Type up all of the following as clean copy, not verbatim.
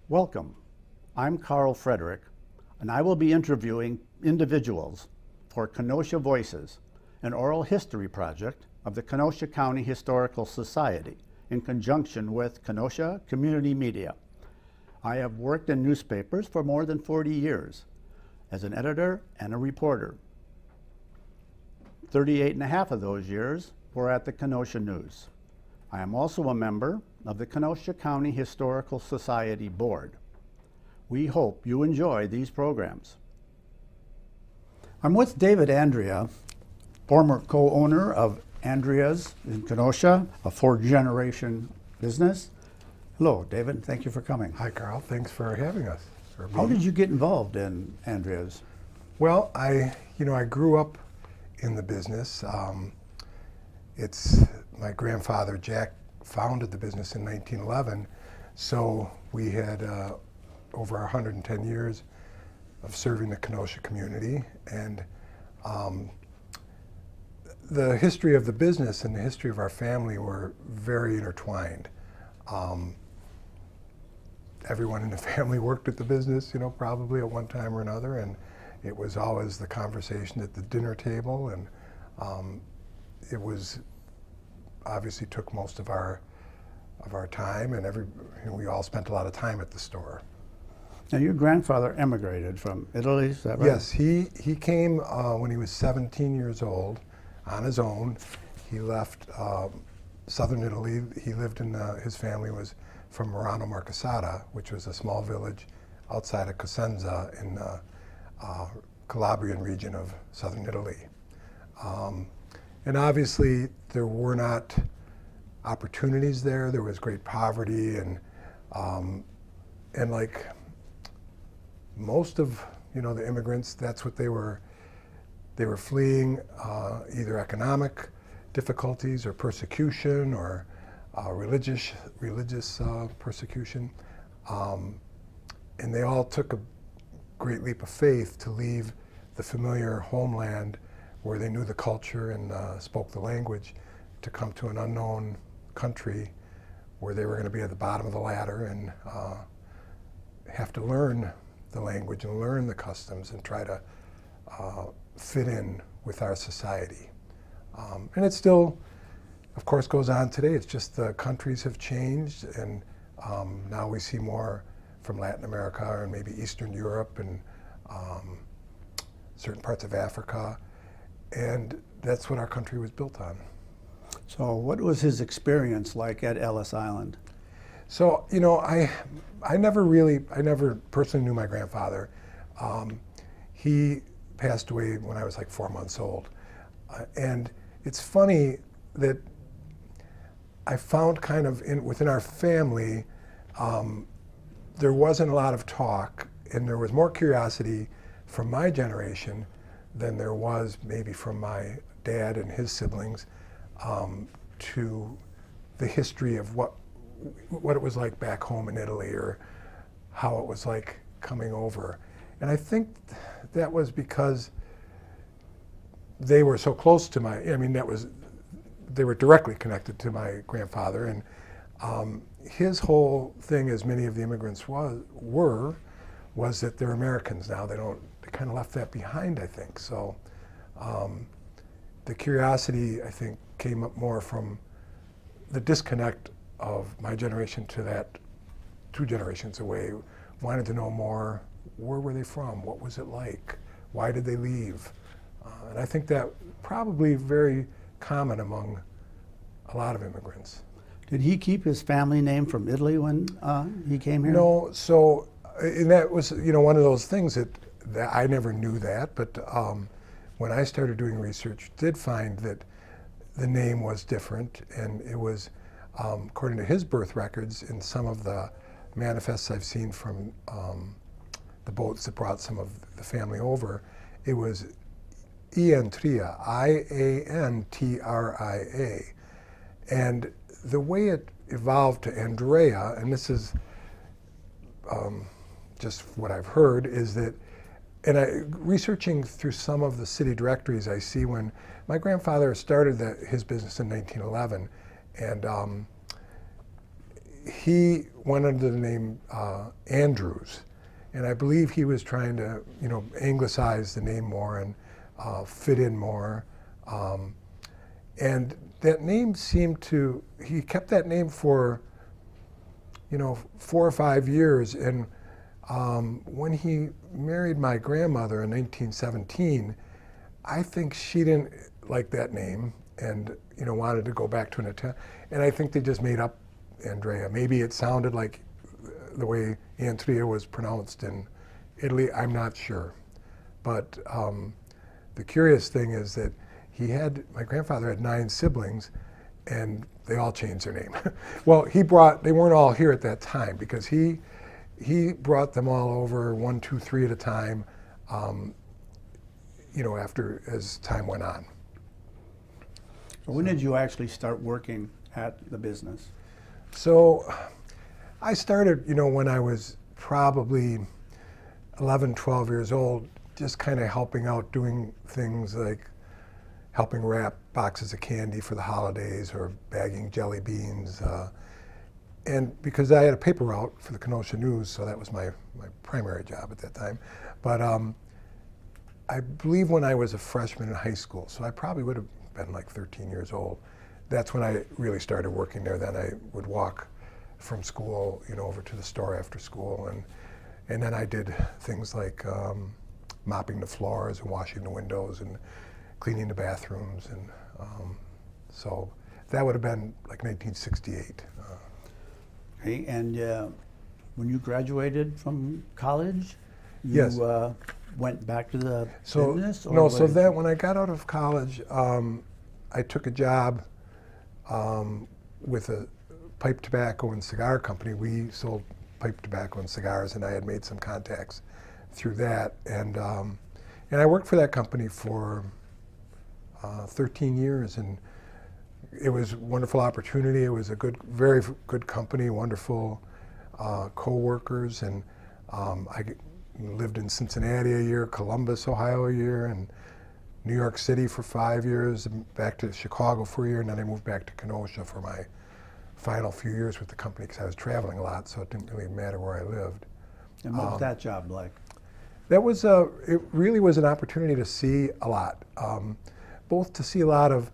Welcome. I'm Carl Frederick, and I will be interviewing individuals for Kenosha Voices, an oral history project of the Kenosha County Historical Society in conjunction with Kenosha Community Media. I have worked in newspapers for more than 40 years as an editor and a reporter. 38 and a half of those years were at the Kenosha News. I am also a member of the Kenosha County Historical Society Board. We hope you enjoy these programs. I'm with David Andrea, former co-owner of Andrea's in Kenosha, a fourth-generation business. Hello, David. Thank you for coming. Hi, Carl. Thanks for having us. How did you get involved in Andrea's? Well, I grew up in the business. It's my grandfather, Jack, founded the business in 1911, so we had over 110 years of serving the Kenosha community, and the history of the business and the history of our family were very intertwined. Everyone in the family worked at the business, probably at one time or another, and it was always the conversation at the dinner table, and it was obviously took most of our time, and we all spent a lot of time at the store. Now, your grandfather emigrated from Italy, is that right? Yes, he came when he was 17 years old on his own. He left southern Italy. He lived in, his family was from Murano Marcassata, which was a small village outside of Cosenza in the Calabrian region of southern Italy. And obviously there were not opportunities there. There was great poverty, and like most of the immigrants, that's what they were fleeing, either economic difficulties or persecution or religious persecution, and they all took a great leap of faith to leave the familiar homeland where they knew the culture and spoke the language, to come to an unknown country where they were going to be at the bottom of the ladder and have to learn the language and learn the customs and try to fit in with our society. And it still, of course, goes on today. It's just the countries have changed, and now we see more from Latin America and maybe Eastern Europe and certain parts of Africa. And that's what our country was built on. So what was his experience like at Ellis Island? So, I never personally knew my grandfather. He passed away when I was like 4 months old. And it's funny that I found kind of within our family, there wasn't a lot of talk, and there was more curiosity from my generation than there was maybe from my dad and his siblings to the history of what it was like back home in Italy, or how it was like coming over. And I think that was because they were so close to they were directly connected to my grandfather, and his whole thing, as many of the immigrants was that they're Americans now. They kind of left that behind, I think. So the curiosity, I think, came up more from the disconnect of my generation to that 2 generations away. Wanted to know more. Where were they from? What was it like? Why did they leave? And I think that probably very common among a lot of immigrants. Did he keep his family name from Italy when he came here? No, so, and that was, one of those things that I never knew that, but when I started doing research, did find that the name was different, and it was, according to his birth records, in some of the manifests I've seen from the boats that brought some of the family over, it was Iantria, Iantria. And the way it evolved to Andrea, and this is just what I've heard, is that, and researching through some of the city directories, I see when my grandfather started his business in 1911, and he went under the name Andrews, and I believe he was trying to, anglicize the name more and fit in more. And that name he kept that name for, 4 or 5 years. And when he married my grandmother in 1917, I think she didn't like that name and, wanted to go back to an Italian. And I think they just made up Andrea. Maybe it sounded like the way Andrea was pronounced in Italy. I'm not sure. But the curious thing is that my grandfather had 9 siblings, and they all changed their name. Well, they weren't all here at that time, because he brought them all over 1, 2, 3 at a time, as time went on. So when did you actually start working at the business? So I started, when I was probably 11, 12 years old, just kind of helping out, doing things like helping wrap boxes of candy for the holidays or bagging jelly beans. And because I had a paper route for the Kenosha News, so that was my primary job at that time. But I believe when I was a freshman in high school, so I probably would have been like 13 years old, that's when I really started working there. Then I would walk from school, over to the store after school, and then I did things like mopping the floors and washing the windows and cleaning the bathrooms, and so that would have been like 1968. Okay, and when you graduated from college, you Yes. Went back to the So business? Or no, so that when I got out of college, I took a job with a pipe tobacco and cigar company. We sold pipe tobacco and cigars, and I had made some contacts through that, and I worked for that company for 13 years, and it was a wonderful opportunity. It was a very good company, wonderful co-workers, and I lived in Cincinnati a year, Columbus, Ohio a year, and New York City for 5 years, and back to Chicago for a year, and then I moved back to Kenosha for my final few years with the company, because I was traveling a lot, so it didn't really matter where I lived. And what was that job like? That was it really was an opportunity to see a lot, both to see a lot of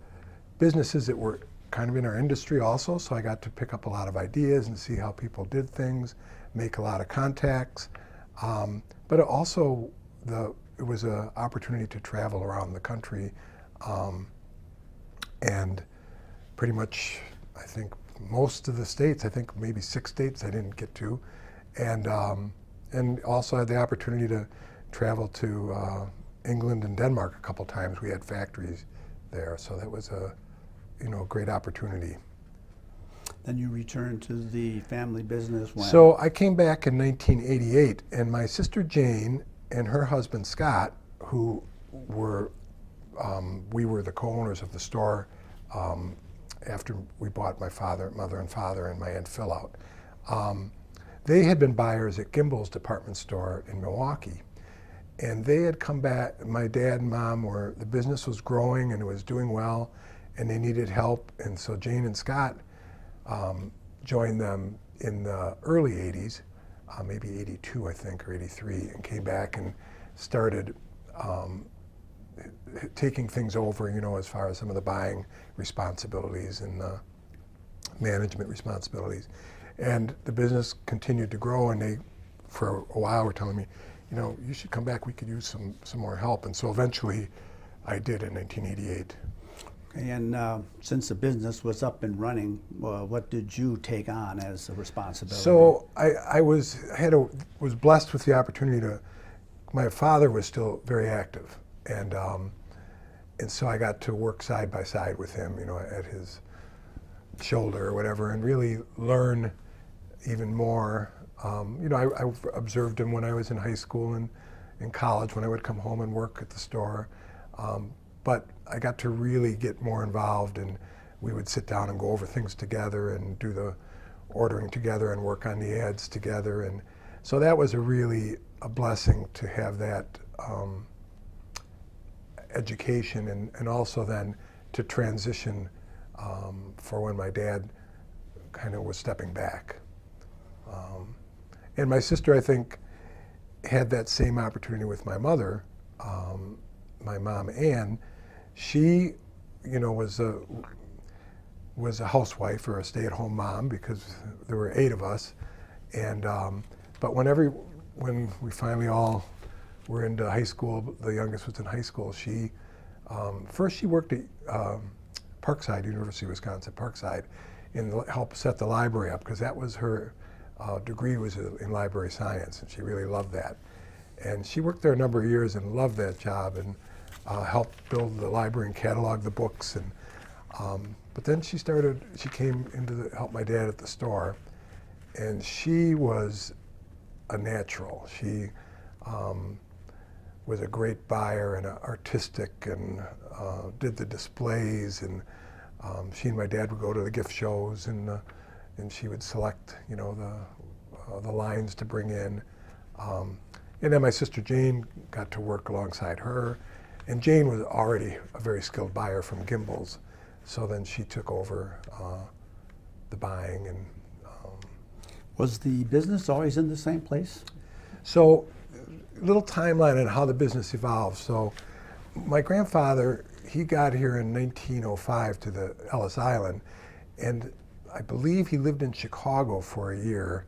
businesses that were kind of in our industry also, so I got to pick up a lot of ideas and see how people did things, make a lot of contacts, but also it was an opportunity to travel around the country, and pretty much, I think, most of the states, I think maybe 6 states I didn't get to, and also had the opportunity to travel to England and Denmark a couple times. We had factories there, so that was a great opportunity. Then you returned to the family business when? So I came back in 1988, and my sister Jane and her husband Scott, who were, we were the co-owners of the store after we bought my mother and father and my Aunt Phil out. They had been buyers at Gimbel's department store in Milwaukee. And they had come back, my dad and mom the business was growing and it was doing well, and they needed help. And so Jane and Scott joined them in the early 80s, maybe 82, I think, or 83, and came back and started taking things over, as far as some of the buying responsibilities and the management responsibilities. And the business continued to grow, and they, for a while, were telling me, you should come back, we could use some more help. And so eventually I did in 1988. And since the business was up and running, what did you take on as a responsibility? So I was blessed with the opportunity my father was still very active, and so I got to work side by side with him, at his shoulder or whatever, and really learn even more. I observed him when I was in high school and in college, when I would come home and work at the store. But I got to really get more involved, and we would sit down and go over things together and do the ordering together and work on the ads together. And so that was really a blessing to have that education, and also then to transition for when my dad kind of was stepping back. And my sister, I think, had that same opportunity with my mother, my mom Ann. She, was a housewife or a stay-at-home mom because there were 8 of us. And but when we finally all were into high school, the youngest was in high school. She first she worked at Parkside, University of Wisconsin Parkside, and helped set the library up because that was her degree was in library science, and she really loved that. And she worked there a number of years and loved that job and helped build the library and catalog the books. And but then she came into help my dad at the store, and she was a natural. She was a great buyer and artistic and did the displays, and she and my dad would go to the gift shows, and she would select the lines to bring in. And then my sister Jane got to work alongside her, and Jane was already a very skilled buyer from Gimbel's, so then she took over the buying. And Was the business always in the same place? so a little timeline on how the business evolved. So my grandfather, he got here in 1905 to the Ellis Island, and I believe he lived in Chicago for a year,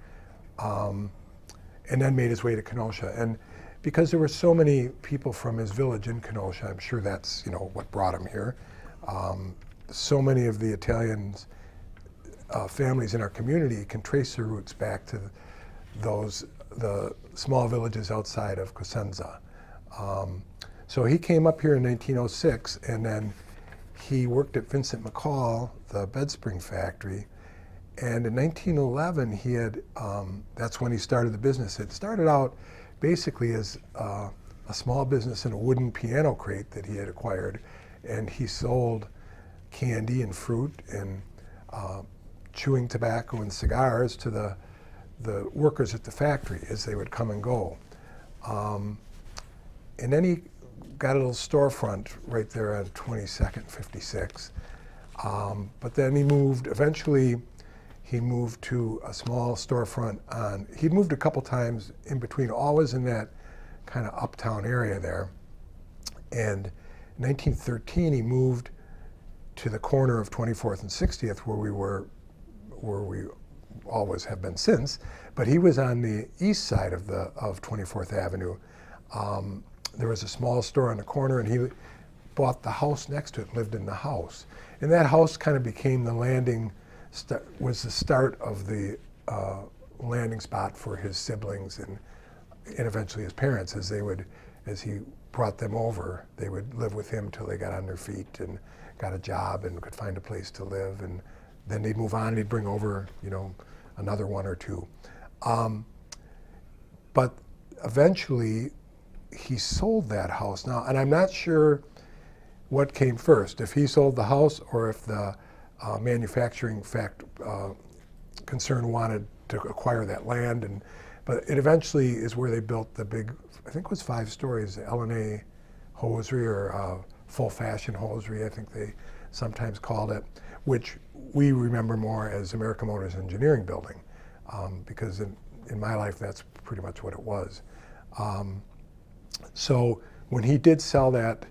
and then made his way to Kenosha. And because there were so many people from his village in Kenosha, I'm sure that's what brought him here. So many of the Italians families in our community can trace their roots back to the small villages outside of Cosenza. So he came up here in 1906, and then he worked at Vincent McCall, the bed spring factory. And in 1911, he had, that's when he started the business. It started out basically as a small business in a wooden piano crate that he had acquired, and he sold candy and fruit and chewing tobacco and cigars to the workers at the factory as they would come and go. And then he got a little storefront right there on 22nd, 56. But then eventually he moved to a small storefront he'd moved a couple times in between, always in that kind of uptown area there. And in 1913 he moved to the corner of 24th and 60th where we always have been since, but he was on the east side of 24th Avenue. There was a small store on the corner, and he bought the house next to it and lived in the house. And that house kind of became was the start of the landing spot for his siblings and eventually his parents. As he brought them over, they would live with him till they got on their feet and got a job and could find a place to live. And then they'd move on and he'd bring over, another one or two. But eventually he sold that house now, and I'm not sure what came first, if he sold the house or if the manufacturing concern wanted to acquire that land. But it eventually is where they built the big, I think it was 5 stories, L&A hosiery or full fashion hosiery, I think they sometimes called it, which we remember more as American Motors Engineering Building, because in my life that's pretty much what it was. So when he did sell that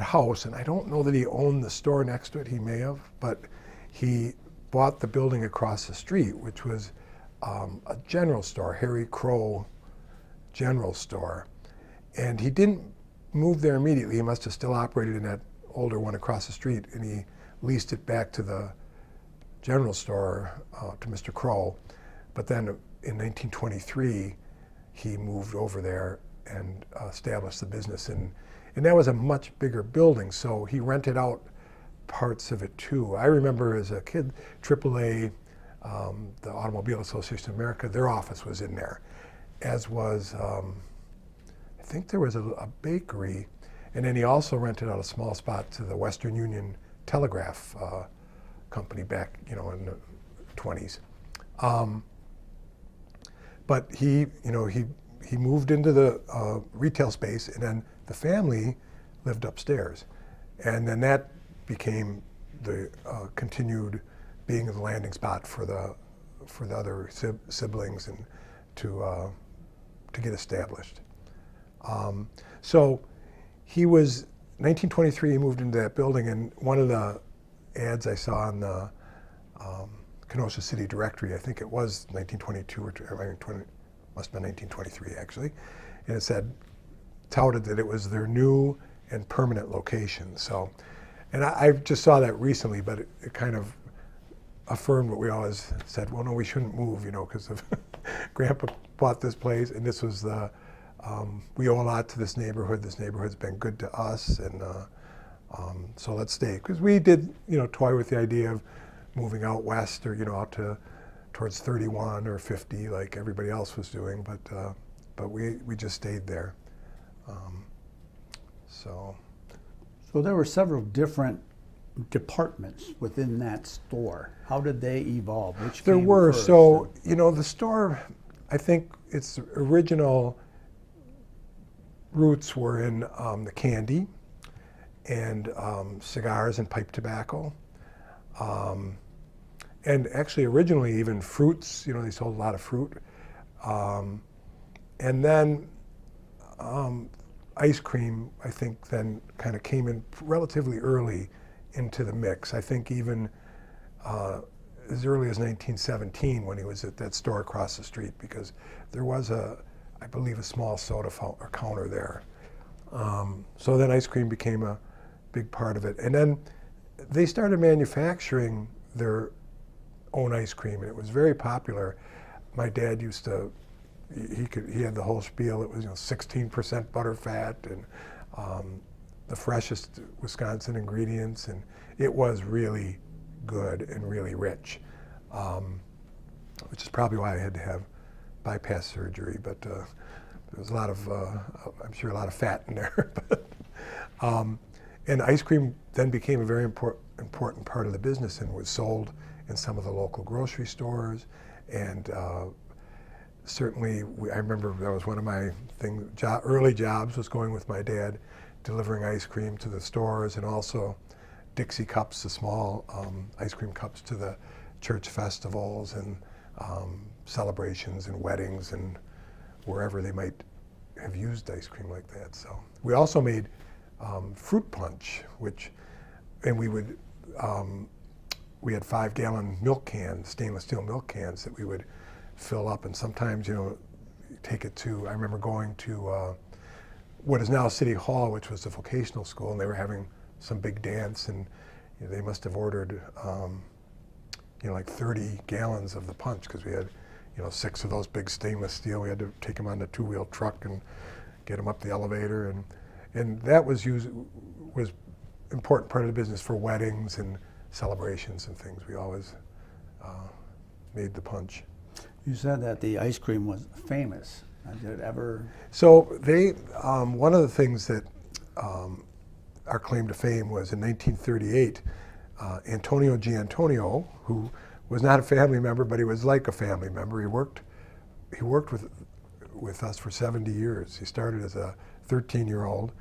house, and I don't know that he owned the store next to it, he may have, but he bought the building across the street, which was a general store, Harry Crow General Store. And he didn't move there immediately. He must have still operated in that older one across the street, and he leased it back to the general store, to Mr. Crow. But then in 1923, he moved over there and established the business. And that was a much bigger building, so he rented out parts of it too. I remember as a kid, AAA, the Automobile Association of America, their office was in there, as was, I think there was a bakery, and then he also rented out a small spot to the Western Union Telegraph Company back, in the 20s. But he moved into the retail space, and then the family lived upstairs. And then that became the continued being the landing spot for for the other siblings and to get established. So he was 1923. He moved into that building, and one of the ads I saw on the Kenosha City Directory, I think it was 1922 or must have been 1923 actually, and it said, touted that it was their new and permanent location. So, and I just saw that recently, but it kind of affirmed what we always said. Well, no, we shouldn't move, because of Grandpa bought this place, and this was the. We owe a lot to this neighborhood. This neighborhood's been good to us, and so let's stay. Because we did, toy with the idea of moving out west or out towards 31 or 50, like everybody else was doing. But we just stayed there. So there were several different departments within that store. How did they evolve? Which there came were. first? So the store, I think its original roots were in the candy and cigars and pipe tobacco. And actually originally even fruits, they sold a lot of fruit. And then ice cream, I think, then kind of came in relatively early into the mix. I think even as early as 1917 when he was at that store across the street, because there was I believe a small soda counter there. So then ice cream became a big part of it. And then they started manufacturing their own ice cream, and it was very popular. My dad used to, he had the whole spiel. It was 16% butterfat and the freshest Wisconsin ingredients, and it was really good and really rich, which is probably why I had to have bypass surgery, but there was a lot of, I'm sure a lot of fat in there. And ice cream then became a very important part of the business and was sold in some of the local grocery stores. And certainly, I remember that was one of my early jobs was going with my dad, delivering ice cream to the stores, and also Dixie cups, the small ice cream cups, to the church festivals and celebrations and weddings and wherever they might have used ice cream like that. So we also made fruit punch, and we would, we had 5-gallon milk cans, stainless steel milk cans that we would fill up, and sometimes, take it to, I remember going to what is now City Hall, which was the vocational school, and they were having some big dance, and they must have ordered, like 30 gallons of the punch, because we had, 6 of those big stainless steel. We had to take them on the 2-wheel truck and get them up the elevator, and that was important part of the business for weddings and celebrations and things. We always made the punch. You said that the ice cream was famous. Did it ever? So they, one of the things that our claim to fame was in 1938, Antonio Giantonio, who was not a family member, but he was like a family member. He worked with us for 70 years. He started as a 13-year-old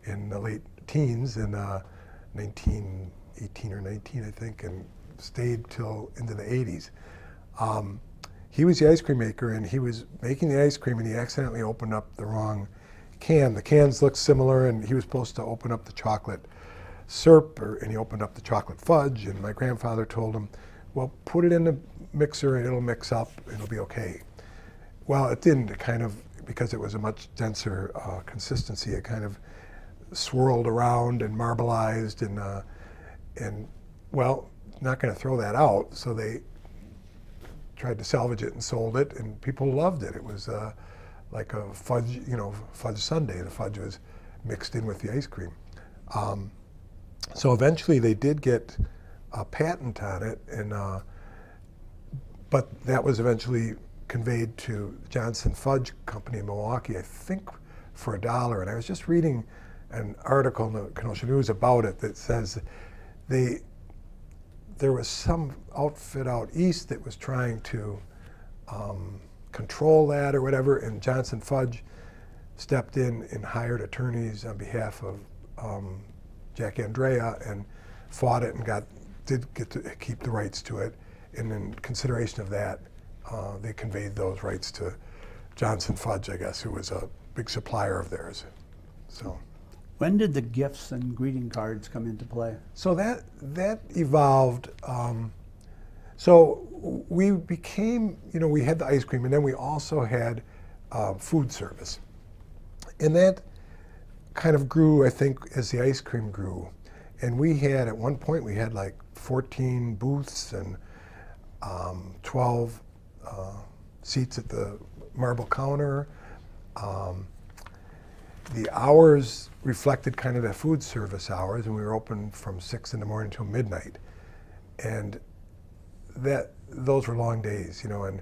in the late teens in 1918 or 19, I think, and stayed till into the 80s. He was the ice cream maker, and he was making the ice cream, and he accidentally opened up the wrong can. The cans looked similar, and he was supposed to open up the chocolate syrup, and he opened up the chocolate fudge, and my grandfather told him, well, put it in the mixer and it'll mix up, it'll be okay. Well, it didn't. It kind of, because it was a much denser consistency, it kind of swirled around and marbleized, and well, not going to throw that out, so they tried to salvage it and sold it, and people loved it. It was like a fudge, fudge sundae. The fudge was mixed in with the ice cream. So eventually they did get a patent on it, but that was eventually conveyed to Johnson Fudge Company in Milwaukee, I think for $1. And I was just reading an article in the Kenosha News about it that says there was some outfit out east that was trying to control that or whatever, and Johnson Fudge stepped in and hired attorneys on behalf of Jack Andrea and fought it and did get to keep the rights to it. And in consideration of that, they conveyed those rights to Johnson Fudge, I guess, who was a big supplier of theirs. So. When did the gifts and greeting cards come into play? So that evolved. So we became, we had the ice cream, and then we also had food service. And that kind of grew, I think, as the ice cream grew. And we had, at one point, we had like 14 booths and 12 seats at the marble counter. The hours reflected kind of the food service hours, and we were open from 6 in the morning till midnight. And those were long days, and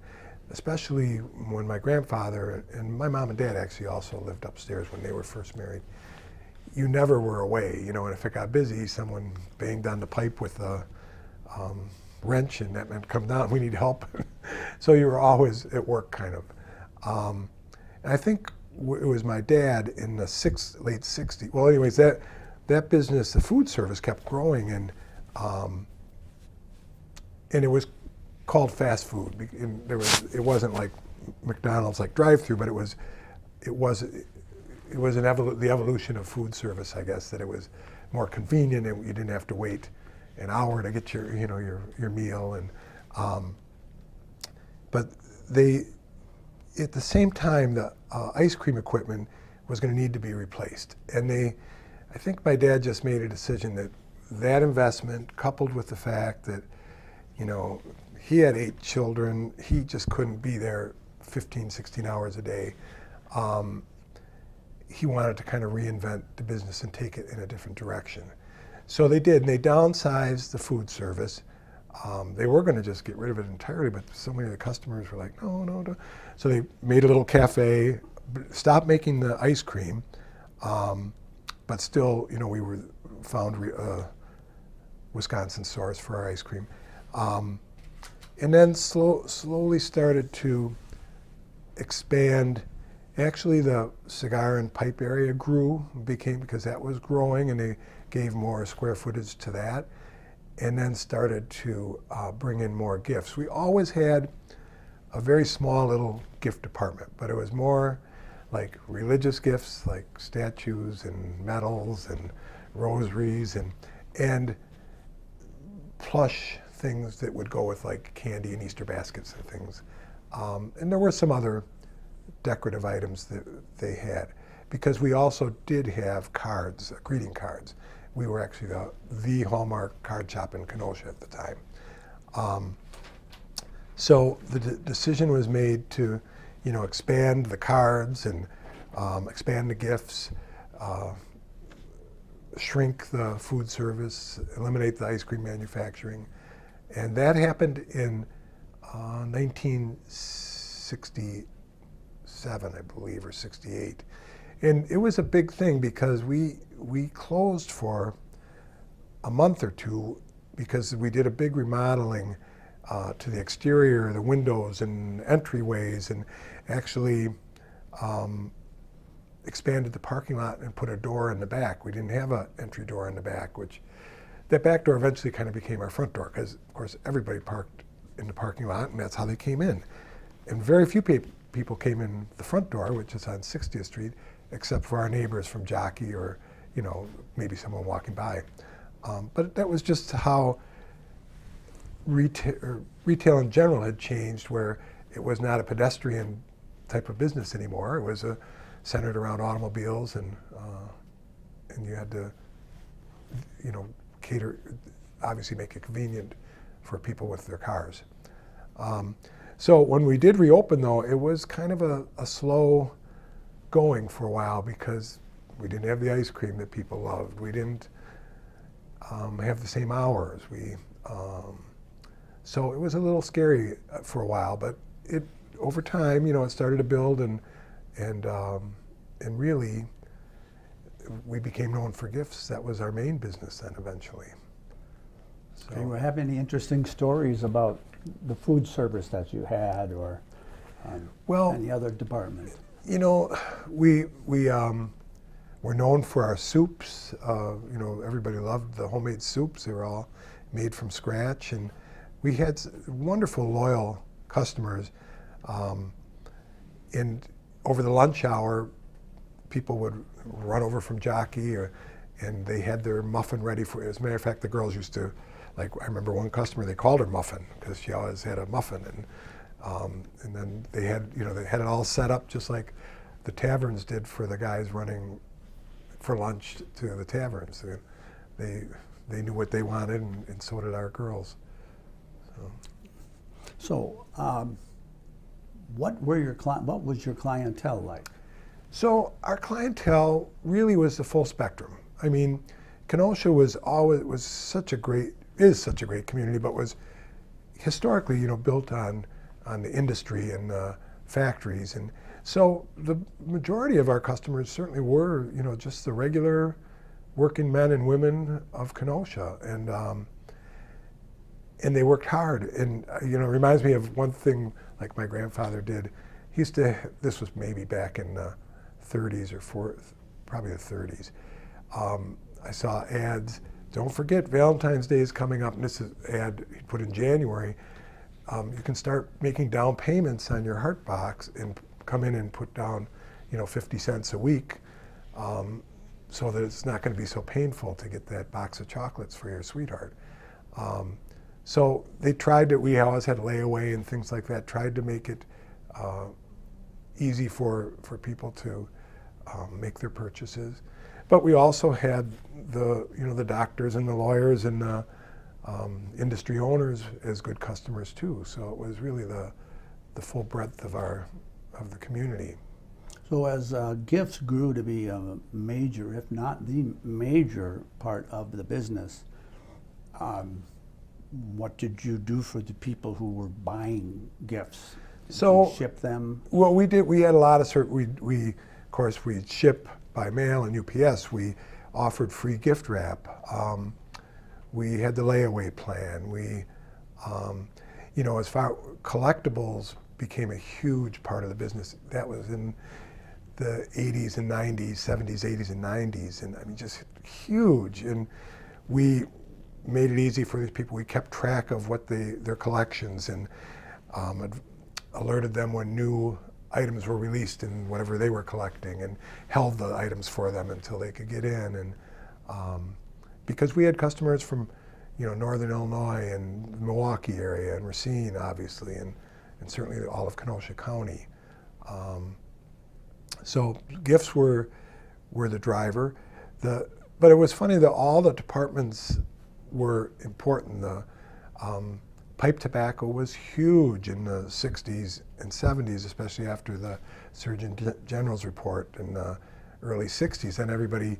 especially when my grandfather and my mom and dad actually also lived upstairs when they were first married. You never were away, and if it got busy, someone banged on the pipe with a wrench, and that meant come down, we need help. So you were always at work, kind of. And I think it was my dad in the late 60s. Well, anyways, that business, the food service, kept growing, and it was called fast food. And it wasn't like McDonald's, like drive-through, but it was the evolution of food service, I guess, that it was more convenient and you didn't have to wait an hour to get your meal. And but at the same time, the ice cream equipment was going to need to be replaced. And I think my dad just made a decision that investment, coupled with the fact that, he had 8 children, he just couldn't be there 15, 16 hours a day. He wanted to kind of reinvent the business and take it in a different direction. So they did, and they downsized the food service. They were going to just get rid of it entirely, but so many of the customers were like, no. So they made a little cafe, stopped making the ice cream, but still, we were found Wisconsin source for our ice cream. And then slowly started to expand. Actually, the cigar and pipe area grew, because that was growing, and they gave more square footage to that, and then started to bring in more gifts. We always had a very small little gift department, but it was more like religious gifts, like statues and medals and rosaries and plush things that would go with like candy and Easter baskets and things. And there were some other decorative items that they had, because we also did have cards, greeting cards. We were actually the Hallmark card shop in Kenosha at the time. So the decision was made to, expand the cards and expand the gifts, shrink the food service, eliminate the ice cream manufacturing. And that happened in 1967, I believe, or 68. And it was a big thing because we closed for a month or two because we did a big remodeling to the exterior, the windows and entryways, and actually expanded the parking lot and put a door in the back. We didn't have an entry door in the back, which that back door eventually kind of became our front door because, of course, everybody parked in the parking lot, and that's how they came in. And very few people came in the front door, which is on 60th Street, except for our neighbors from Jockey or, maybe someone walking by. But that was just how retail in general had changed, where it was not a pedestrian type of business anymore. It was centered around automobiles, and you had to, cater, obviously make it convenient for people with their cars. So when we did reopen, though, it was kind of a slow going for a while because we didn't have the ice cream that people loved. We didn't have the same hours. So it was a little scary for a while, but over time, it started to build, and really, we became known for gifts. That was our main business then, eventually. So. Do you have any interesting stories about the food service that you had, or any other department? We were known for our soups. Everybody loved the homemade soups. They were all made from scratch, and we had wonderful, loyal customers. And over the lunch hour, people would run over from Jockey, and they had their muffin ready for. As a matter of fact, the girls used to, like, I remember one customer, they called her Muffin because she always had a muffin, and then they had it all set up just like the taverns did for the guys running for lunch to the taverns. They knew what they wanted, and so did our girls. So, what was your clientele like? So our clientele really was the full spectrum. I mean, Kenosha is such a great community, but was historically, built on the industry and factories, and so the majority of our customers certainly were, just the regular working men and women of Kenosha, and they worked hard. And it reminds me of one thing like my grandfather did. This was maybe back in the 30s or probably the 30s. I saw ads. Don't forget, Valentine's Day is coming up, and this is an ad he put in January. You can start making down payments on your Heart Box and come in and put down, 50 cents a week, so that it's not going to be so painful to get that box of chocolates for your sweetheart. So they tried to. We always had layaway and things like that. Tried to make it easy for people to make their purchases, but we also had the doctors and the lawyers and the industry owners as good customers too. So it was really the full breadth of the community. So as gifts grew to be a major, if not the major part of the business, what did you do for the people who were buying gifts? Did you ship them? Well, we did. We had a lot of we of course we'd ship by mail and UPS. We offered free gift wrap. We had the layaway plan. We, as far collectibles became a huge part of the business. That was in the 80s and 90s, 70s, 80s and 90s, and I mean just huge. And we made it easy for these people. We kept track of what their collections, and alerted them when new items were released in whatever they were collecting, and held the items for them until they could get in. And because we had customers from, northern Illinois and the Milwaukee area and Racine, obviously, and certainly all of Kenosha County. So gifts were the driver. But it was funny that all the departments were important. The pipe tobacco was huge in the 60s and 70s, especially after the Surgeon General's report in the early 60s. And everybody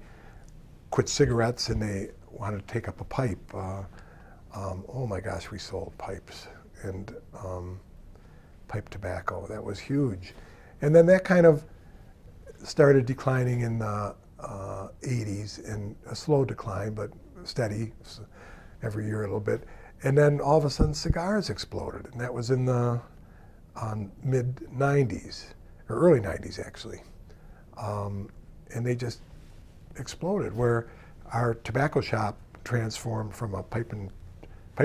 quit cigarettes and they wanted to take up a pipe. Oh my gosh, we sold pipes and pipe tobacco. That was huge. And then that kind of started declining in the 80s, and a slow decline, but steady, every year a little bit. And then all of a sudden cigars exploded, and that was in the mid 90s, or early 90s actually. And they just exploded, where our tobacco shop transformed from a pipe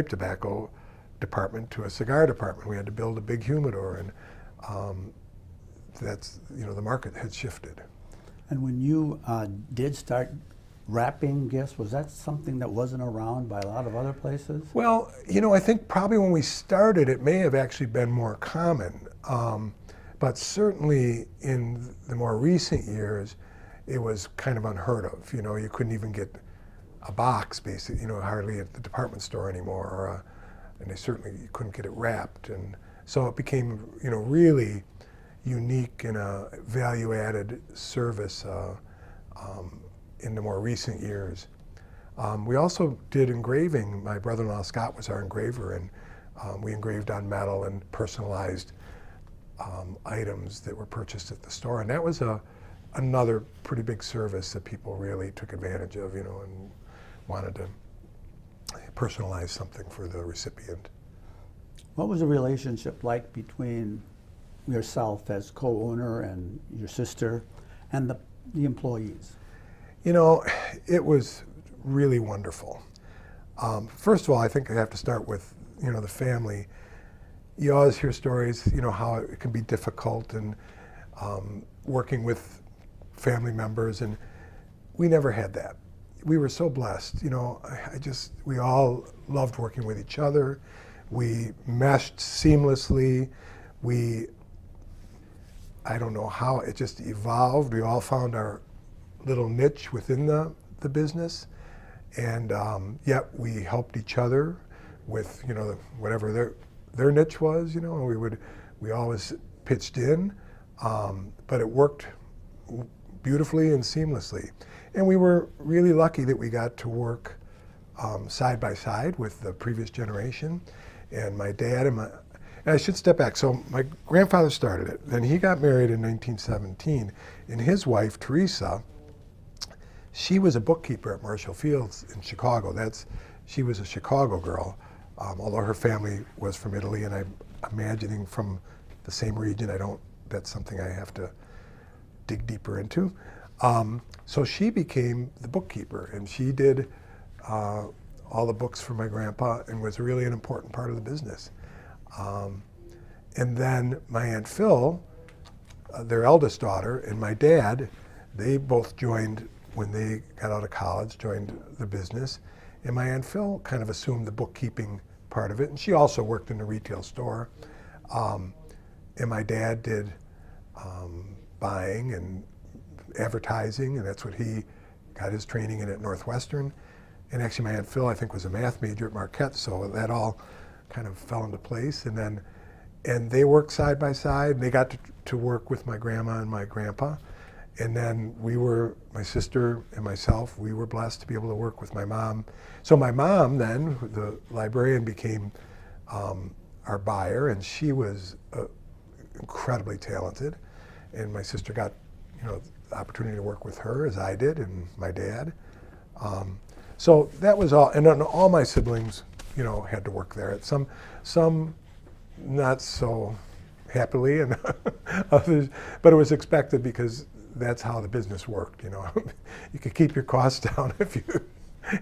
tobacco department to a cigar department. We had to build a big humidor, and that's, the market had shifted. And when you did start wrapping gifts, was that something that wasn't around by a lot of other places? Well, I think probably when we started, it may have actually been more common. But certainly in the more recent years, it was kind of unheard of. You couldn't even get a box, basically, hardly at the department store anymore, and you couldn't get it wrapped. And so it became, really unique and a value-added service in the more recent years. We also did engraving. My brother-in-law Scott was our engraver, and we engraved on metal and personalized items that were purchased at the store. And that was another pretty big service that people really took advantage of, and wanted to personalize something for the recipient. What was the relationship like between yourself as co-owner and your sister and the employees? It was really wonderful. First of all, I think I have to start with, the family. you always hear stories, how it can be difficult and working with family members, and we never had that. We were so blessed, we all loved working with each other. We meshed seamlessly. I don't know how, it just evolved. We all found our little niche within the business, and yet we helped each other with, whatever their niche was, and we always pitched in, but it worked beautifully and seamlessly. And we were really lucky that we got to work side by side with the previous generation. And my dad and I should step back. So my grandfather started it. Then he got married in 1917. And his wife, Teresa, she was a bookkeeper at Marshall Fields in Chicago. She was a Chicago girl, although her family was from Italy, and I'm imagining from the same region. That's something I have to dig deeper into. So she became the bookkeeper, and she did all the books for my grandpa and was really an important part of the business. And then my Aunt Phil, their eldest daughter, and my dad, they both joined when they got out of college, joined the business. And my Aunt Phil kind of assumed the bookkeeping part of it, and she also worked in the retail store. And my dad did buying and advertising, and that's what he got his training in at Northwestern. And actually my Aunt Phil, I think, was a math major at Marquette, so that all kind of fell into place. And they worked side by side, and they got to work with my grandma and my grandpa. And then my sister and myself, we were blessed to be able to work with my mom. So my mom then, the librarian, became our buyer, and she was incredibly talented. And my sister got, the opportunity to work with her, as I did, and my dad. So that was all, and then all my siblings, had to work there. Some not so happily, and others, but it was expected because that's how the business worked. You could keep your costs down if you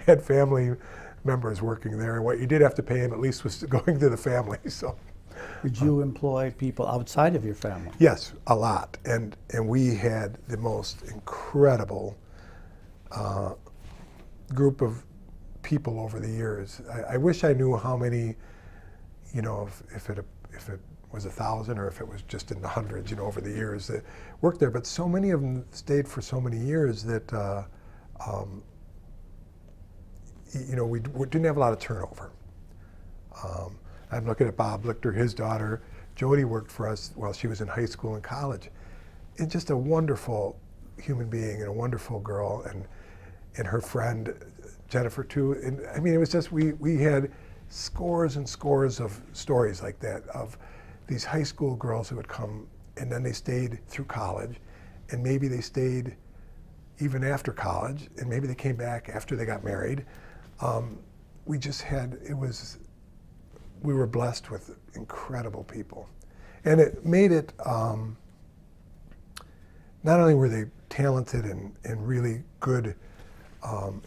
had family members working there, and what you did have to pay them at least was going to the family. So. Did you employ people outside of your family? Yes, a lot, and we had the most incredible group of people over the years. I wish I knew how many, if it was 1,000 or if it was just in the hundreds, over the years that worked there. But so many of them stayed for so many years that we didn't have a lot of turnover. I'm looking at Bob Lichter, his daughter, Jody, worked for us while she was in high school and college. And just a wonderful human being and a wonderful girl, and her friend Jennifer too. And I mean, it was just, we had scores and scores of stories like that, of these high school girls who would come and then they stayed through college, and maybe they stayed even after college, and maybe they came back after they got married. We were blessed with incredible people. And it made it, not only were they talented and really good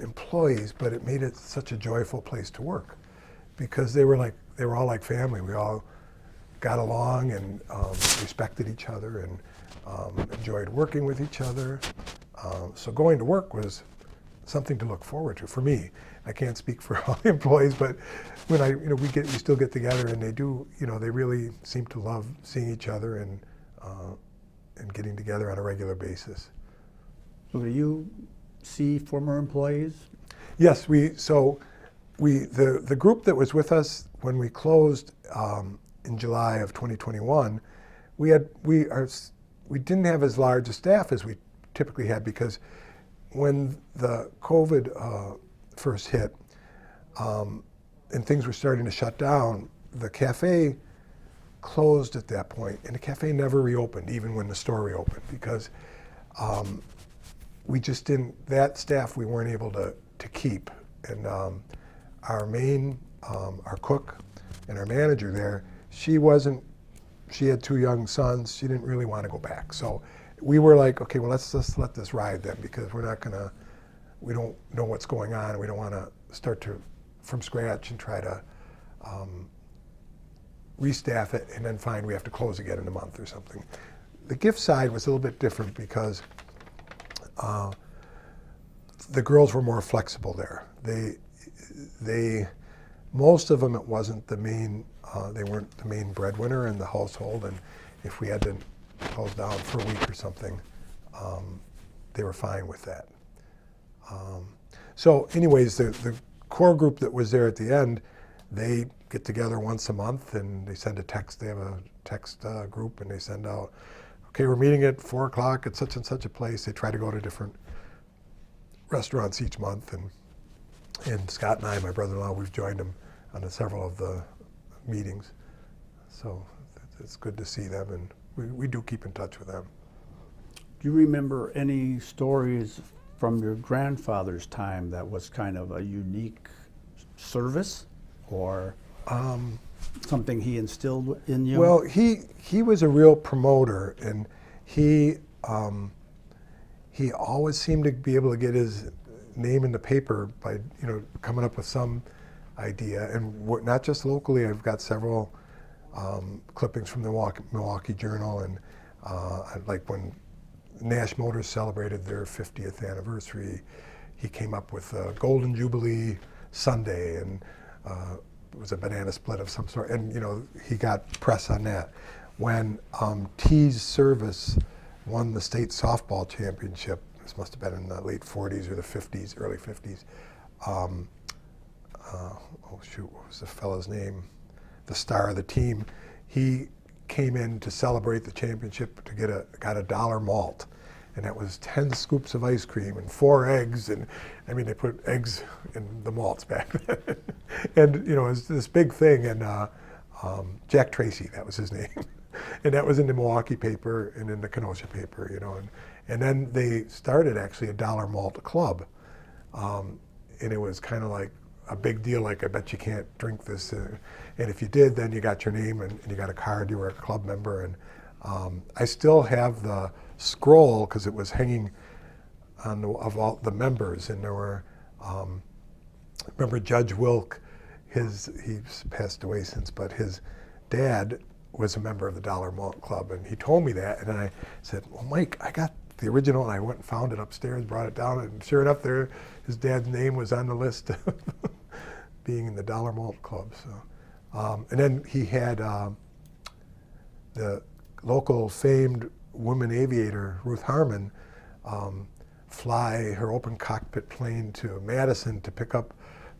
employees, but it made it such a joyful place to work, because they were all like family. We all got along and respected each other and enjoyed working with each other. So going to work was something to look forward to for me. I can't speak for all the employees, but when we still get together, and they do, they really seem to love seeing each other and getting together on a regular basis. So do you see former employees? Yes, the group that was with us when we closed in July of 2021, we didn't have as large a staff as we typically had, because when the COVID first hit and things were starting to shut down, the cafe closed at that point, and the cafe never reopened, even when the store reopened, because we just didn't, that staff we weren't able to keep. And our cook and our manager there, she had 2 young sons, she didn't really want to go back. So we were like, okay, well, let's just let this ride then, because we don't know what's going on, and we don't want to start from scratch and try to restaff it, and then find we have to close again in a month or something. The gift side was a little bit different because the girls were more flexible there. Most of them, it wasn't the main, they weren't the main breadwinner in the household, and if we had to close down for a week or something, they were fine with that. So anyways, the core group that was there at the end, they get together once a month and they send a text. They have a text group, and they send out, okay, we're meeting at 4 o'clock at such and such a place. They try to go to different restaurants each month, and Scott and I, my brother-in-law, we've joined them on several of the meetings. So it's good to see them, and we do keep in touch with them. Do you remember any stories from your grandfather's time that was kind of a unique service, or something he instilled in you? Well, he was a real promoter, and he always seemed to be able to get his name in the paper by coming up with some idea, and not just locally. I've got several clippings from the Milwaukee Journal, and like when Nash Motors celebrated their 50th anniversary, he came up with a Golden Jubilee Sunday, and it was a banana split of some sort, and he got press on that. When T's Service won the state softball championship, this must have been in the late 40s or the 50s, early 50s. Oh shoot, what was the fellow's name? The star of the team. He came in to celebrate the championship to got a $1 malt, and that was 10 scoops of ice cream and 4 eggs, and I mean they put eggs in the malts back then, and it was this big thing, and Jack Tracy, that was his name, and that was in the Milwaukee paper and in the Kenosha paper, and then they started actually a $1 malt club, and it was kind of like a big deal, like I bet you can't drink this, and if you did, then you got your name and you got a card, you were a club member, and I still have the scroll because it was hanging on of all the members, and there were, remember Judge Wilk, he's passed away since, but his dad was a member of the $1 Malt Club, and he told me that, and then I said, well, Mike, I got the original, and I went and found it upstairs, brought it down, and sure enough, there, his dad's name was on the list of being in the $1 Malt Club. So, and then he had the local famed woman aviator, Ruth Harmon, fly her open cockpit plane to Madison to pick up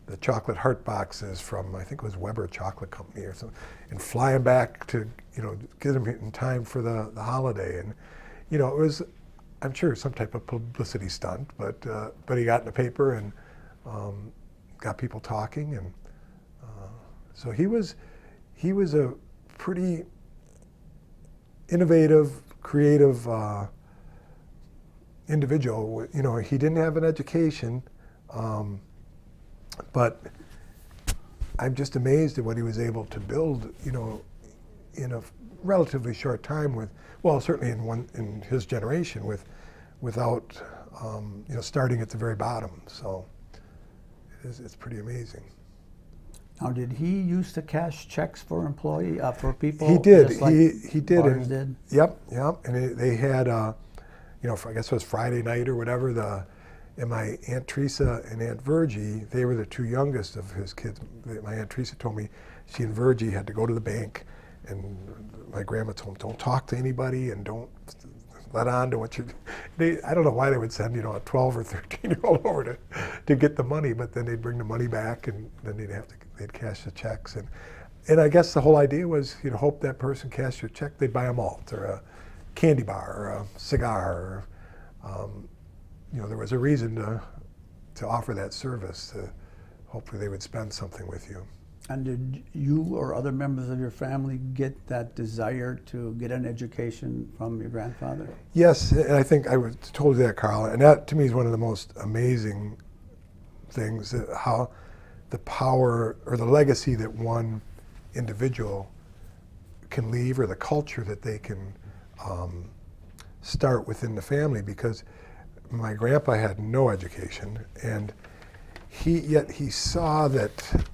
the chocolate heart boxes from, I think it was Weber Chocolate Company or something, and fly them back to, get them in time for the holiday. And, it was, I'm sure, some type of publicity stunt, but he got in the paper and got people talking, and so he was a pretty innovative, creative individual. He didn't have an education, but I'm just amazed at what he was able to build, in a relatively short time with, well, certainly in his generation without, starting at the very bottom. So it's pretty amazing. Now, did he used to cash checks for for people? He did. Just like he did. bars did. Yep. And they had, I guess it was Friday night or whatever. And my Aunt Teresa and Aunt Virgie, they were the two youngest of his kids. My Aunt Teresa told me she and Virgie had to go to the bank, and my grandma told them, don't talk to anybody and don't let on to what you're. I don't know why they would send a 12 or 13-year-old over to get the money, but then they'd bring the money back, and then they'd cash the checks, and I guess the whole idea was hope that person cashed your check, they'd buy a malt or a candy bar or a cigar, or there was a reason to offer that service. Hopefully they would spend something with you. And did you or other members of your family get that desire to get an education from your grandfather? Yes, and I think I told you that, Carl, and that to me is one of the most amazing things, how the power or the legacy that one individual can leave, or the culture that they can start within the family, because my grandpa had no education, and yet he saw that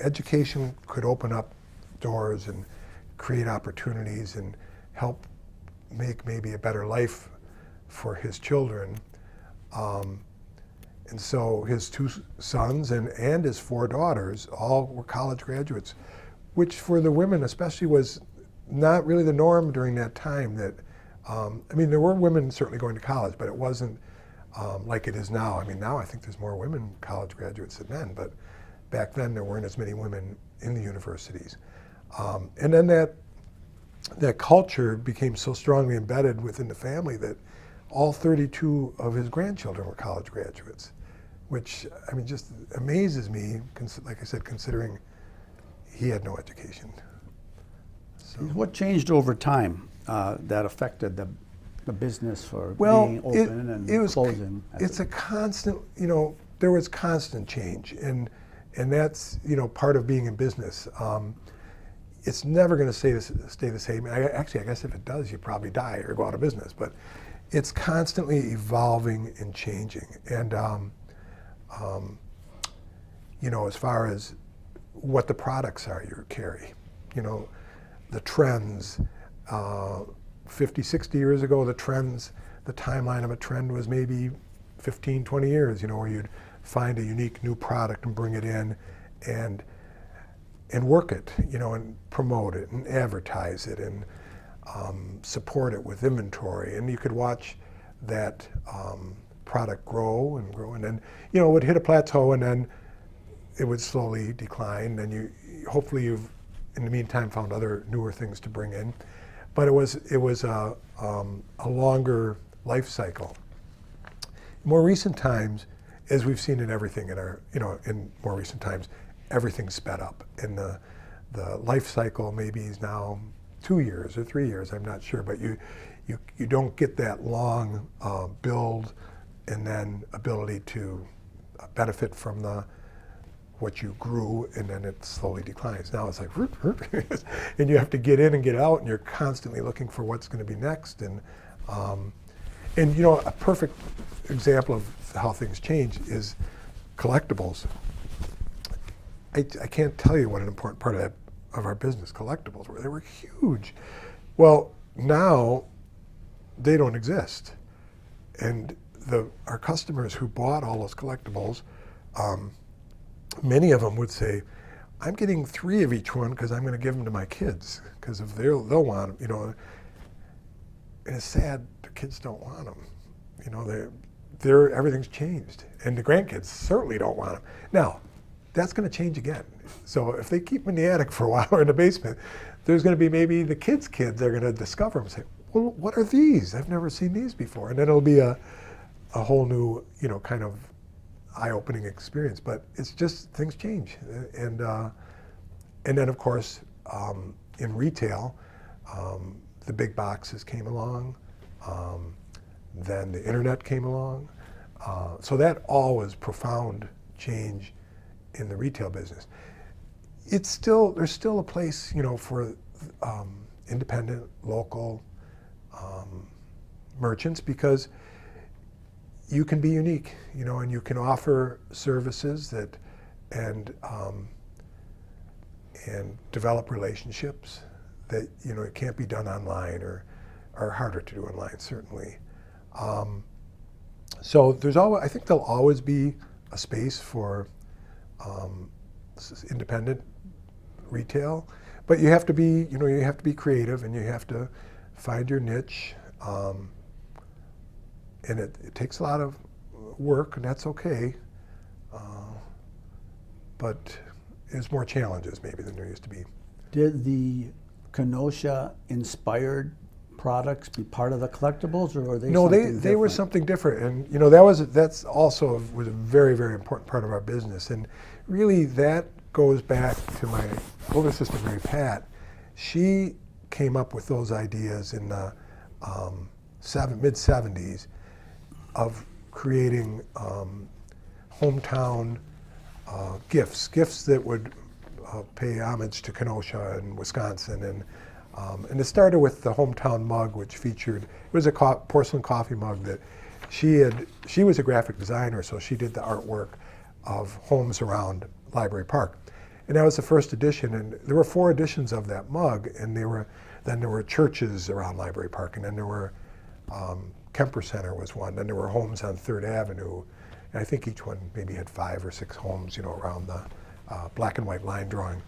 education could open up doors and create opportunities and help make maybe a better life for his children. And so his 2 sons and his 4 daughters all were college graduates, which for the women especially was not really the norm during that time. That I mean, there were women certainly going to college, but it wasn't like it is now. I mean, now I think there's more women college graduates than men, but back then there weren't as many women in the universities. And then that culture became so strongly embedded within the family that all 32 of his grandchildren were college graduates, which, I mean, just amazes me, like I said, considering he had no education. So. What changed over time that affected the business for being open and closing? It's a constant, you know, there was constant change, and that's, you know, part of being in business. It's never going to stay the same. Actually, I guess if it does, you probably die or go out of business. But it's constantly evolving and changing. And you know, as far as what the products are you carry, you know, the trends. 50, 60 years ago, the timeline of a trend was maybe 15, 20 years, you know, where you'd find a unique new product and bring it in and work it, you know, and promote it and advertise it and support it with inventory. And you could watch that product grow and grow, and then, you know, it would hit a plateau and then it would slowly decline. And hopefully you've, in the meantime, found other newer things to bring in. But it was a longer life cycle. In more recent times, as we've seen in everything in more recent times, everything's sped up, and the life cycle maybe is now 2 years or 3 years. I'm not sure, but you don't get that long build and then ability to benefit from what you grew, and then it slowly declines. Now it's like, and you have to get in and get out, and you're constantly looking for what's going to be next. And you know, a perfect example of how things change is collectibles. I can't tell you what an important part of our business collectibles were. They were huge. Well, now they don't exist, and our customers who bought all those collectibles. Many of them would say, I'm getting 3 of each one because I'm going to give them to my kids, because if they'll want them, you know. And it's sad, the kids don't want them. You know, everything's changed, and the grandkids certainly don't want them. Now, that's going to change again. So if they keep them in the attic for a while or in the basement, there's going to be maybe the kids' kids are going to discover them and say, well, what are these? I've never seen these before. And then it'll be a whole new, you know, kind of eye-opening experience. But it's just, things change. And then, of course, in retail, the big boxes came along. Then the internet came along. So that all was profound change in the retail business. There's still a place, you know, for independent, local merchants, because you can be unique, you know, and you can offer services and develop relationships that, you know, it can't be done online or are harder to do online, certainly. So I think there'll always be a space for independent retail, but you have to be creative, and you have to find your niche. And it takes a lot of work, and that's okay. But there's more challenges maybe than there used to be. Did the Kenosha-inspired products be part of the collectibles, or were they? No, they were something different, and you know, that's also was a very, very important part of our business. And really, that goes back to my older sister, Mary Pat. She came up with those ideas in the mid-70s of creating hometown gifts that would pay homage to Kenosha and Wisconsin. And it started with the hometown mug, which featured, it was a porcelain coffee mug that she was a graphic designer, so she did the artwork of homes around Library Park. And that was the first edition, and there were 4 editions of that mug, and then there were churches around Library Park, and then there were Kemper Center was one, then there were homes on 3rd Avenue, and I think each one maybe had 5 or 6 homes, around the black and white line drawing.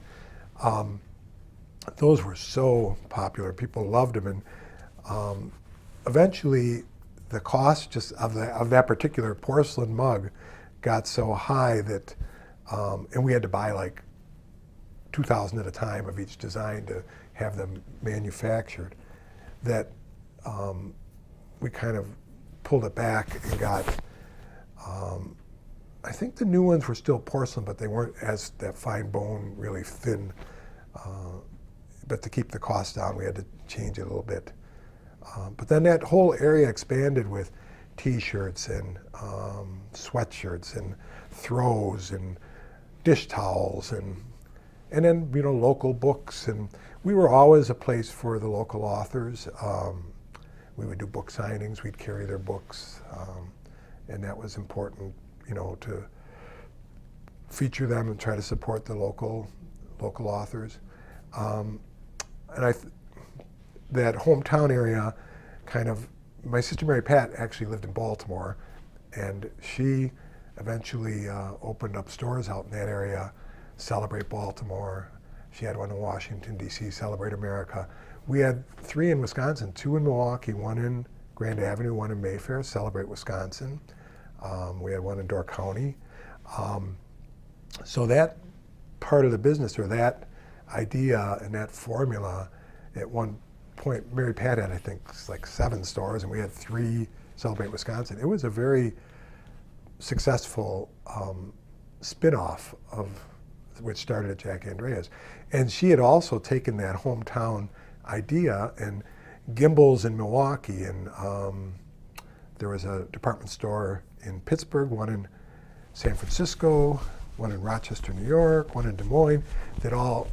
Those were so popular. People loved them, and eventually the cost just of that particular porcelain mug got so high that, and we had to buy like 2,000 at a time of each design to have them manufactured, that we kind of pulled it back and got, I think the new ones were still porcelain, but they weren't as that fine bone, really thin. But to keep the cost down, we had to change it a little bit. But then that whole area expanded with T-shirts and sweatshirts and throws and dish towels and then local books, and we were always a place for the local authors. We would do book signings. We'd carry their books, and that was important, to feature them and try to support the local authors. And that hometown area, kind of, my sister Mary Pat actually lived in Baltimore, and she eventually opened up stores out in that area. Celebrate Baltimore. She had one in Washington, D.C., Celebrate America. We had 3 in Wisconsin, 2 in Milwaukee, 1 in Grand Avenue, 1 in Mayfair, Celebrate Wisconsin. We had 1 in Door County. So that part of the business, or that idea and that formula, at one point, Mary Pat had, I think, like 7 stores, and we had 3 Celebrate Wisconsin. It was a very successful spin-off of which started at Jack Andrea's. And she had also taken that hometown idea, and Gimbel's in Milwaukee, and there was a department store in Pittsburgh, 1 in San Francisco, 1 in Rochester, New York, 1 in Des Moines, that all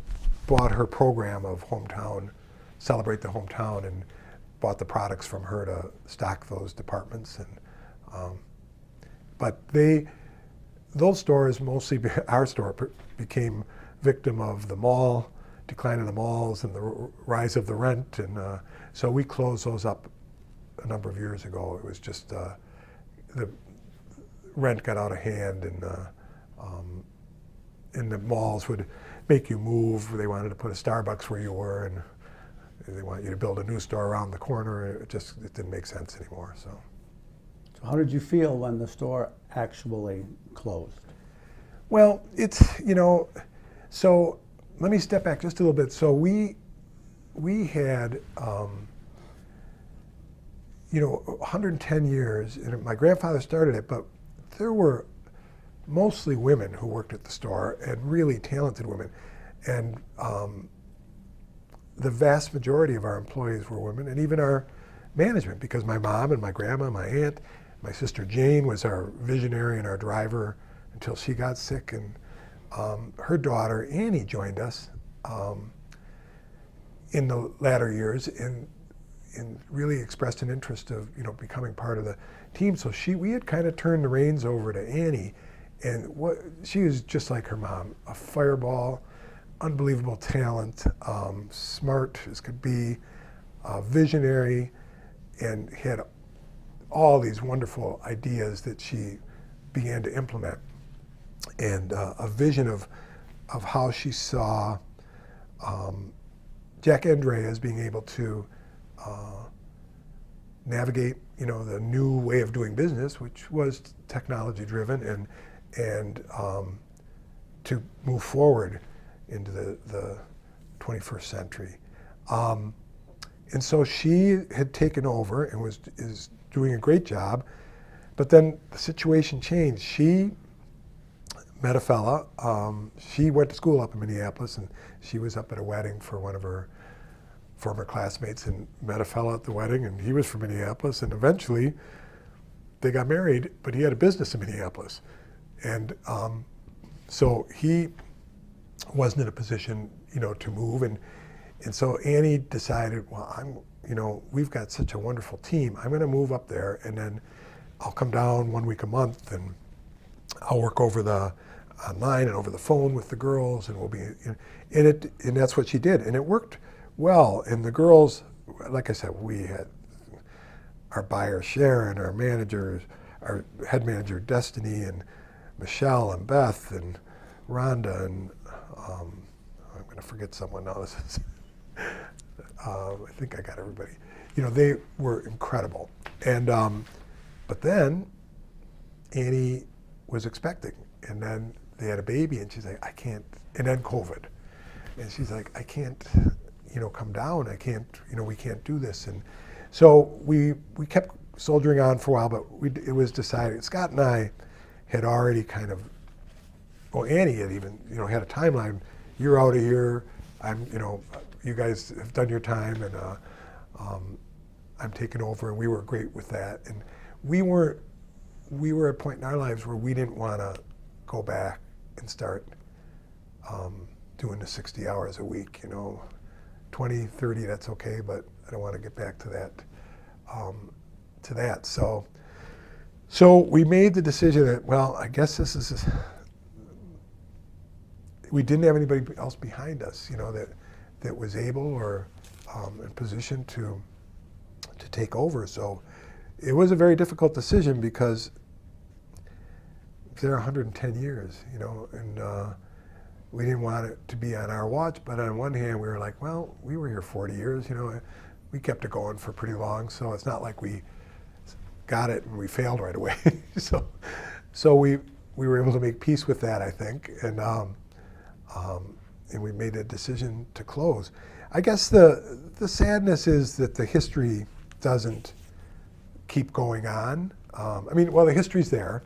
bought her program of hometown, Celebrate the Hometown, and bought the products from her to stock those departments. And but those stores, mostly our store, became victim of the mall, decline of the malls, and the rise of the rent, and so we closed those up a number of years ago. It was just the rent got out of hand, and the malls would make you move. They wanted to put a Starbucks where you were, and they want you to build a new store around the corner. It didn't make sense anymore. So how did you feel when the store actually closed? Well, it's, so let me step back just a little bit. So we had, 110 years, and my grandfather started it, but there were mostly women who worked at the store, and really talented women. And the vast majority of our employees were women, and even our management, because my mom and my grandma, my aunt, my sister Jane was our visionary and our driver until she got sick, and her daughter Annie joined us in the latter years, and really expressed an interest of becoming part of the team. So we had kind of turned the reins over to Annie, and she was just like her mom, a fireball, unbelievable talent, smart as could be, visionary, and had all these wonderful ideas that she began to implement, and a vision of how she saw Jack Andrea as being able to navigate, the new way of doing business, which was technology driven, and to move forward into the 21st century. And so she had taken over and is doing a great job, but then the situation changed. She met a fella. She went to school up in Minneapolis, and she was up at a wedding for one of her former classmates, and met a fella at the wedding, and he was from Minneapolis, and eventually they got married, but he had a business in Minneapolis. And so he wasn't in a position, to move, and so Annie decided, well, we've got such a wonderful team. I'm going to move up there, and then I'll come down 1 week a month, and I'll work over the online and over the phone with the girls, and we'll be, and that's what she did, and it worked well. And the girls, like I said, we had our buyer Sharon, our managers, our head manager Destiny, and Michelle and Beth and Rhonda, and I'm going to forget someone now. This is, I think I got everybody. They were incredible. And but then Annie was expecting, and then they had a baby, and she's like, I can't. And then COVID, and she's like, I can't, come down. I can't, we can't do this. And so we kept soldiering on for a while, but it was decided. Scott and I had already kind of, well, Annie had even, had a timeline. You're out of here. I'm, you guys have done your time, and I'm taking over. And we were great with that. And we were at a point in our lives where we didn't want to go back and start doing the 60 hours a week. 20, 30, that's okay, but I don't want to get back to that. So we made the decision that, well, I guess this is. We didn't have anybody else behind us, that was able or in position to take over. So it was a very difficult decision because they're 110 years, and we didn't want it to be on our watch. But on one hand, we were like, well, we were here 40 years, we kept it going for pretty long. So it's not like we got it and we failed right away. So we were able to make peace with that, I think, and we made a decision to close. I guess the sadness is that the history doesn't keep going on. The history's there,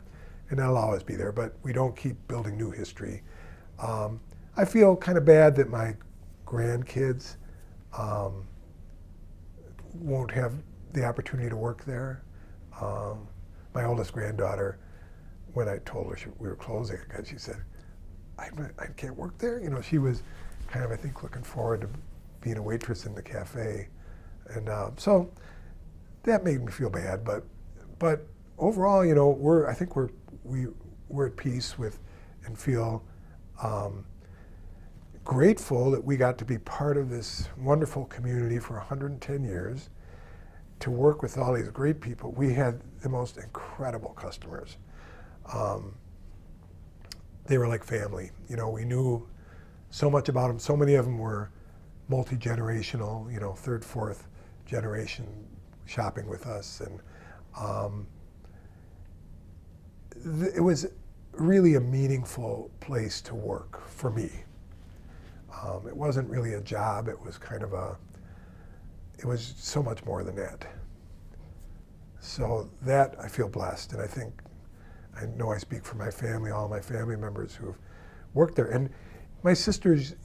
and that'll always be there, but we don't keep building new history. I feel kind of bad that my grandkids won't have the opportunity to work there. My oldest granddaughter, when I told her we were closing, she said, I can't work there. She was kind of, I think, looking forward to being a waitress in the cafe. And so that made me feel bad. But overall, I think we're at peace with and feel grateful that we got to be part of this wonderful community for 110 years, to work with all these great people. We had the most incredible customers. They were like family. We knew so much about them. So many of them were multi-generational, third, fourth generation shopping with us. And it was really a meaningful place to work for me. It wasn't really a job. It was kind of it was so much more than that. So that I feel blessed, and I know I speak for my family, all my family members who have worked there. And my sisters,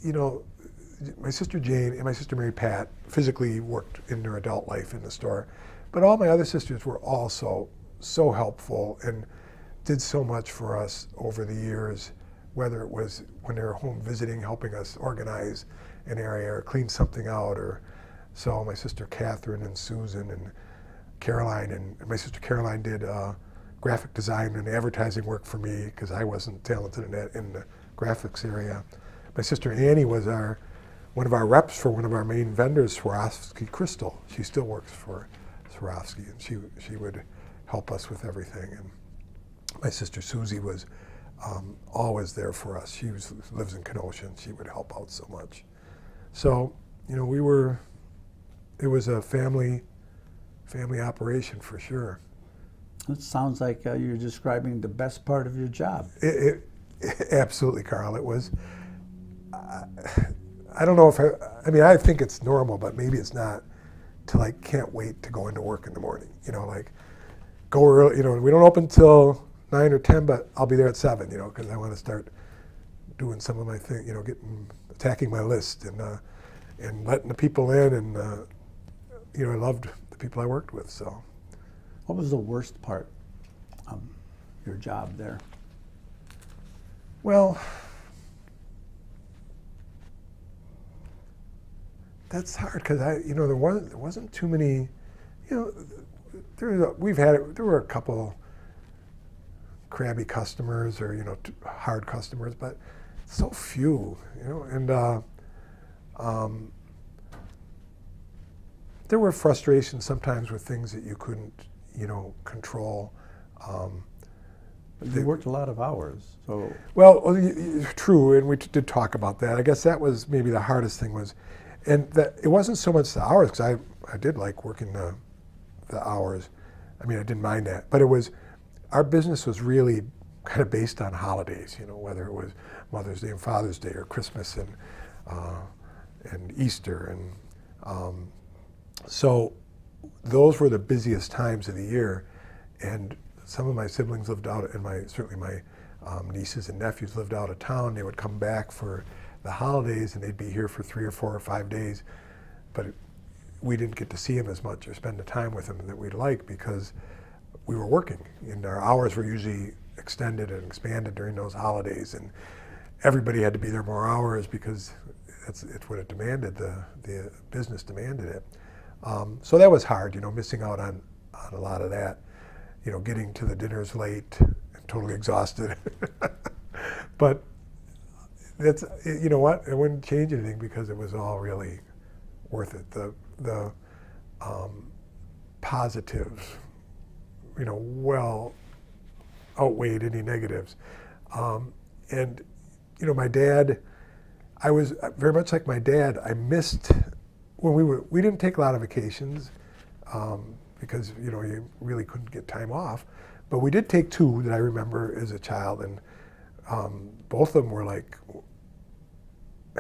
my sister Jane and my sister Mary Pat physically worked in their adult life in the store. But all my other sisters were also so helpful and did so much for us over the years, whether it was when they were home visiting, helping us organize an area or clean something out. Or so my sister Catherine and Susan and Caroline, and my sister Caroline did graphic design and advertising work for me because I wasn't talented in the graphics area. My sister Annie was one of our reps for one of our main vendors, Swarovski Crystal. She still works for Swarovski, and she would help us with everything. And my sister Susie was always there for us. She lives in Kenosha, and she would help out so much. So, it was a family operation for sure. It sounds like you're describing the best part of your job. It absolutely, Carl. It was. I don't know if I think it's normal, but maybe it's not. To can't wait to go into work in the morning. Go early. We don't open till 9 or 10, but I'll be there at 7. Because I want to start doing some of my thing. Attacking my list and letting the people in, and I loved the people I worked with. So. What was the worst part of your job there? Well, that's hard because there wasn't too many. There were a couple crabby customers or, hard customers, but so few, and there were frustrations sometimes with things that you couldn't, control. You worked a lot of hours, so. Well, true, and we did talk about that. I guess that was maybe the hardest thing was, and that it wasn't so much the hours, because I did like working the hours. I mean, I didn't mind that, but it was, our business was really kind of based on holidays, whether it was Mother's Day and Father's Day or Christmas and Easter, and so those were the busiest times of the year, and some of my siblings lived out, and certainly my nieces and nephews lived out of town. They would come back for the holidays, and they'd be here for 3 or 4 or 5 days, but we didn't get to see them as much or spend the time with them that we'd like because we were working, and our hours were usually extended and expanded during those holidays, and everybody had to be there more hours because it's what it demanded. The business demanded it. So that was hard, missing out on a lot of that. Getting to the dinners late and totally exhausted. But that's, you know what, it wouldn't change anything because it was all really worth it. The positives, well outweighed any negatives. And, my dad, I was very much like my dad. I missed when we didn't take a lot of vacations. Because you really couldn't get time off, but we did take 2 that I remember as a child, and both of them were I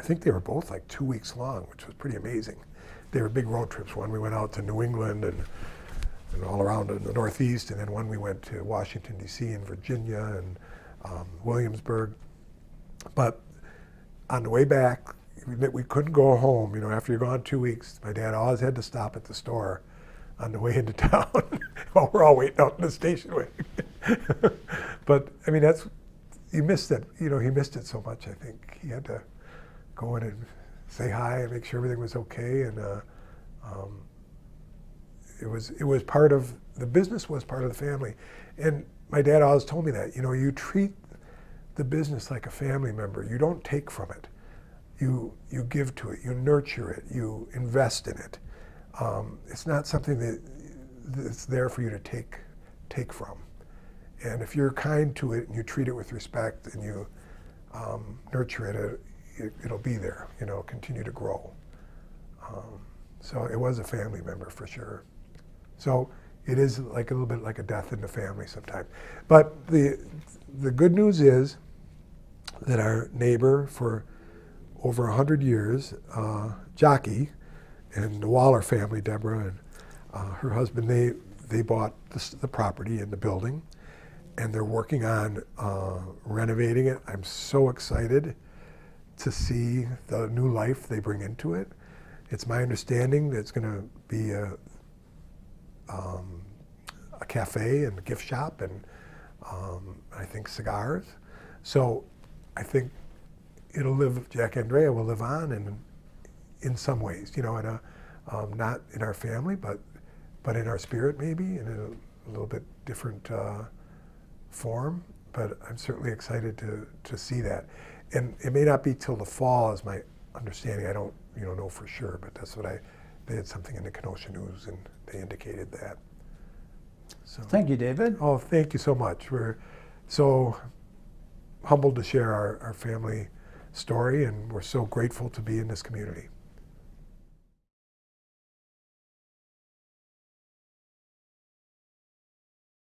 think they were both 2 weeks long, which was pretty amazing. They were big road trips. One we went out to New England and all around in the Northeast, and then one we went to Washington D.C. and Virginia and Williamsburg. But on the way back, we couldn't go home. After you're gone 2 weeks, my dad always had to stop at the store on the way into town while we're all waiting out in the station waiting. But I mean, you missed that. He missed it so much. I think he had to go in and say hi and make sure everything was okay. And it was part of the business. Was part of the family. And my dad always told me that. You treat the business like a family member. You don't take from it. You give to it. You nurture it. You invest in it. It's not something that's there for you to take from. And if you're kind to it and you treat it with respect and you nurture it, it'll be there, continue to grow. So it was a family member for sure. So it is a little bit like a death in the family sometimes. But the good news is that our neighbor for over 100 years, Jockey, and the Waller family, Deborah and her husband, they bought the property and the building, and they're working on renovating it. I'm so excited to see the new life they bring into it. It's my understanding that it's going to be a cafe and a gift shop and I think cigars. So I think it'll live, Jack Andrea will live on in some ways, not in our family, but in our spirit maybe, in a little bit different form. But I'm certainly excited to see that. And it may not be till the fall, is my understanding. I don't know for sure, but that's what they had something in the Kenosha News and they indicated that. So Thank you, David. Oh, thank you so much. We're so humbled to share our family story, and we're so grateful to be in this community.